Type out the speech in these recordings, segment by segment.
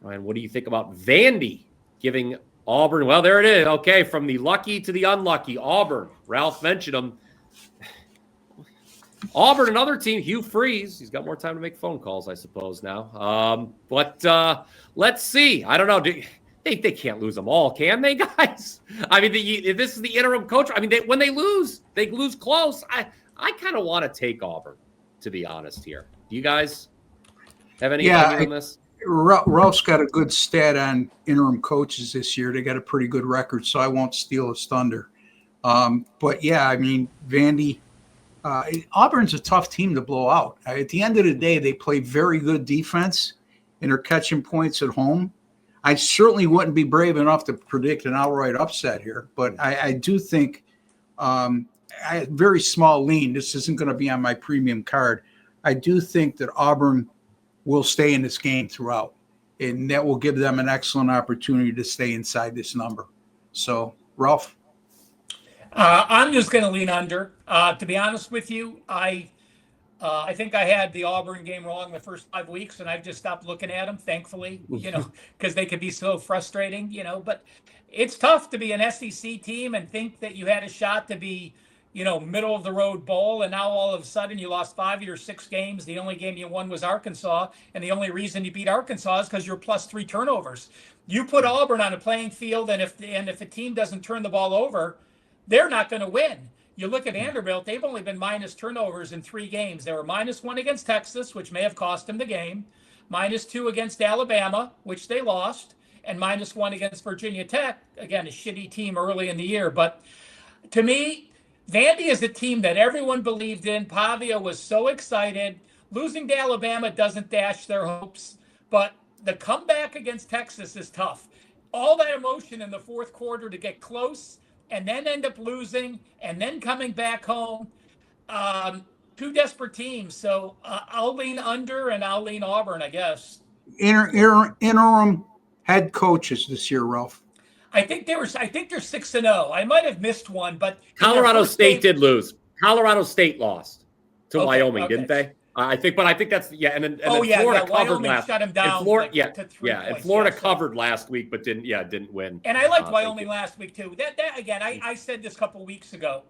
Ryan, what do you think about Vandy giving Auburn? Well, there it is. Okay, from the lucky to the unlucky. Auburn. Ralph mentioned them. Auburn, another team. Hugh Freeze. He's got more time to make phone calls, I suppose, now. But let's see. I don't know. They can't lose them all, can they, guys? I mean, this is the interim coach. I mean, when they lose close. I kind of want to take Auburn, to be honest here. Do you guys have any opinion on this? Ralph's got a good stat on interim coaches this year. They got a pretty good record, so I won't steal his thunder. But, yeah, I mean, Vandy, Auburn's a tough team to blow out. At the end of the day, they play very good defense, and they're catching points at home. I certainly wouldn't be brave enough to predict an outright upset here, but I do think very small lean. This isn't going to be on my premium card. I do think that Auburn will stay in this game throughout, and that will give them an excellent opportunity to stay inside this number. So, Ralph? I'm just going to lean under. To be honest with you, I think I had the Auburn game wrong the first 5 weeks, and I've just stopped looking at them, thankfully, because they could be so frustrating, But it's tough to be an SEC team and think that you had a shot to be, middle of the road bowl, and now all of a sudden you lost 5 of your 6 games. The only game you won was Arkansas, and the only reason you beat Arkansas is because you're plus 3 turnovers. You put Auburn on a playing field, and if a team doesn't turn the ball over, they're not going to win. You look at Vanderbilt, they've only been minus turnovers in 3 games. They were -1 against Texas, which may have cost them the game, -2 against Alabama, which they lost, and -1 against Virginia Tech, again, a shitty team early in the year. But to me, Vandy is a team that everyone believed in. Pavia was so excited. Losing to Alabama doesn't dash their hopes, but the comeback against Texas is tough. All that emotion in the fourth quarter to get close and then end up losing and then coming back home. 2 desperate teams. So I'll lean under and I'll lean Auburn, I guess. Interim head coaches this year, Ralph. I think they're 6-0. I might have missed one, but Colorado State did lose. Colorado State lost to Wyoming, didn't they? I think that's and then Florida covered last. Shut them down. And Florida covered last week, but didn't win. And I liked Wyoming last week too. That again, I said this a couple of weeks ago.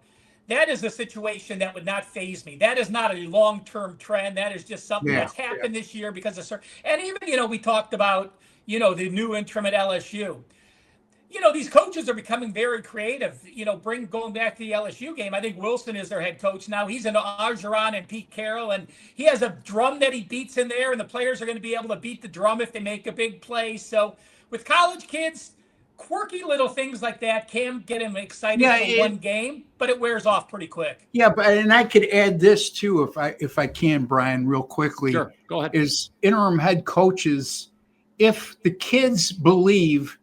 That is a situation that would not faze me. That is not a long-term trend. That is just something that's happened this year because of and even we talked about the new interim at LSU. These coaches are becoming very creative. Going back to the LSU game, I think Wilson is their head coach now. He's an Orgeron and Pete Carroll, and he has a drum that he beats in there, and the players are going to be able to beat the drum if they make a big play. So with college kids, quirky little things like that can get them excited for one game, but it wears off pretty quick. Yeah, and I could add this too, if I can, Brian, real quickly. Sure, go ahead. Is interim head coaches, if the kids believe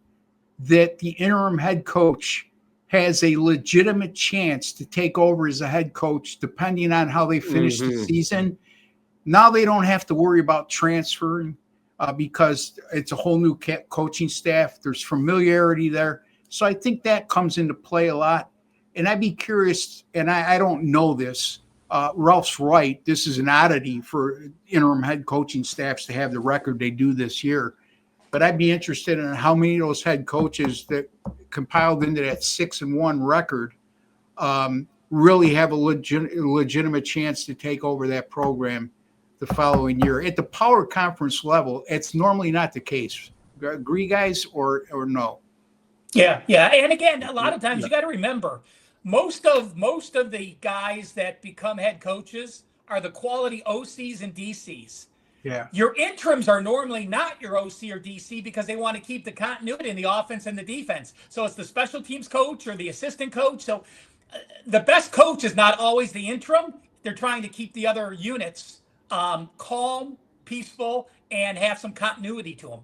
that the interim head coach has a legitimate chance to take over as a head coach, depending on how they finish the season. Now they don't have to worry about transferring because it's a whole new coaching staff. There's familiarity there. So I think that comes into play a lot. And I'd be curious, and I don't know this. Ralph's right. This is an oddity for interim head coaching staffs to have the record they do this year. But I'd be interested in how many of those head coaches that compiled into that 6-1 record really have a legitimate chance to take over that program the following year. At the power conference level, it's normally not the case. Agree, guys, or no? Yeah. And again, a lot of times you got to remember, most of the guys that become head coaches are the quality OCs and DCs. Yeah. Your interims are normally not your OC or DC because they want to keep the continuity in the offense and the defense. So it's the special teams coach or the assistant coach. So the best coach is not always the interim. They're trying to keep the other units calm, peaceful, and have some continuity to them.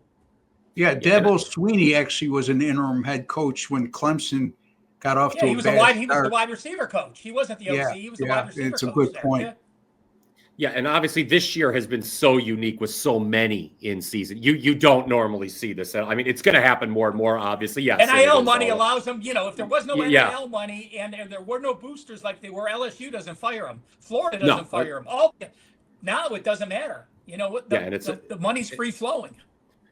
Yeah, Dabo Sweeney actually was an interim head coach when Clemson got off to a bad start. He was the wide receiver coach. He wasn't the OC. He was the wide receiver coach. It's a good point. Yeah, and obviously this year has been so unique with so many in season. You don't normally see this. I mean, it's going to happen more and more, obviously. Yes. NIL money allows them, if there was no NIL money and there were no boosters like they were, LSU doesn't fire them. Florida doesn't fire them. Now it doesn't matter. The money's free flowing.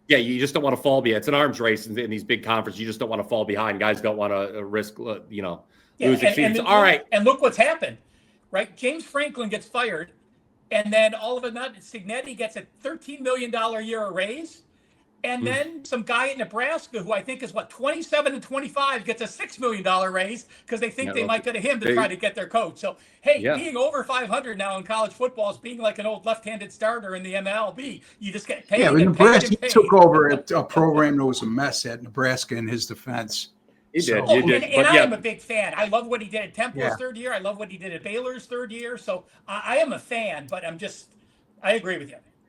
Yeah, you just don't want to fall behind. It's an arms race in these big conferences. You just don't want to fall behind. Guys don't want to risk, losing seasons. All right. And look what's happened, right? James Franklin gets fired, and then all of a sudden, Signetti gets a $13 million a year raise. And then some guy at Nebraska, who I think is 27 and 25, gets a $6 million raise because they think they might go to him to try to get their coach. So, hey, being over 500 now in college football is being like an old left-handed starter in the MLB. You just get paid. Yeah, but and Nebraska paid and paid. took over a program that was a mess at Nebraska in his defense. He did. And I am a big fan. I love what he did at Temple's third year. I love what he did at Baylor's third year. So I am a fan, but I agree with you.